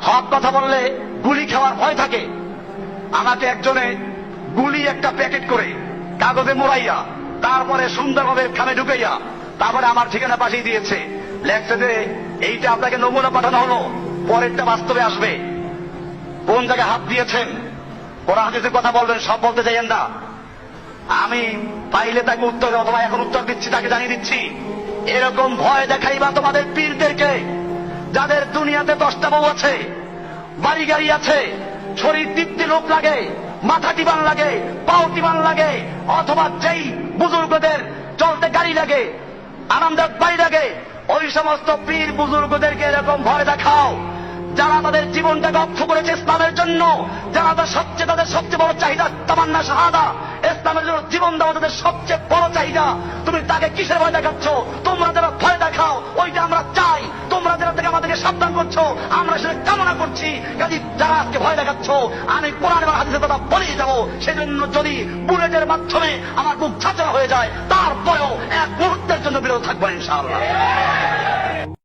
হক কথা বললে গুলি খাওয়ার ভয় থাকে। আমাকে একজনে গুলি একটা প্যাকেট করে কাগজে মোড়াইয়া তারপরে সুন্দরভাবে খামে ঢুকাইয়া তারপরে আমার ঠিকানা পাঠিয়ে দিয়েছে। লেখছে যে এইটা আপনাকে নমুনা পাঠানো হলো, পরেরটা বাস্তবে আসবে। কোন জায়গায় হাত দিয়েছেন, কোরআন হাদিসের কথা বলবেন, সব বলতে চাইেন না। আমি পাইলে তাকে উত্তর, অথবা এখন উত্তর দিচ্ছি, তাকে জানিয়ে দিচ্ছি, এরকম ভয় দেখাইবা তোমাদের পীরদেরকে, যাদের দুনিয়াতে 10টা বউ আছে, বাড়ি গাড়ি আছে, শরীর তৃপ্তি লোক লাগে, মাথা টিবান লাগে, পাও টিবান লাগে, অথবা যেই বুজুর্গদের চলতে গাড়ি লাগে, আরামদায়ক বাড়ি লাগে, ওই সমস্ত পীর বুজুর্গদেরকে এরকম ভয় দেখাও যারা তাদের জীবনটাকে অক্ষ করেছে ইসলামের জন্য, যারা তাদের সবচেয়ে বড় চাহিদা তামান্না শাহাদা, ইসলামের জন্য জীবন দেওয়া তাদের সবচেয়ে বড় চাহিদা। তুমি তাকে কিসের ভয় দেখাচ্ছ? তোমরা যারা ভয় দেখাও ওইটা আমরা চাই, তোমরা যারা থেকে আমাদেরকে সাবধান করছো আমরা সেটা কামনা করছি। কাজে যারা আজকে ভয় দেখাচ্ছ, আমি কোরআন এবং হাদিসের কথা বলেই যাবো। সেজন্য যদি বুলেটের মাধ্যমে আমার বুক ছাঁচড়া হয়ে যায়, তারপরেও এক মুহূর্তের জন্য বিরত থাকবো ইনশাআল্লাহ।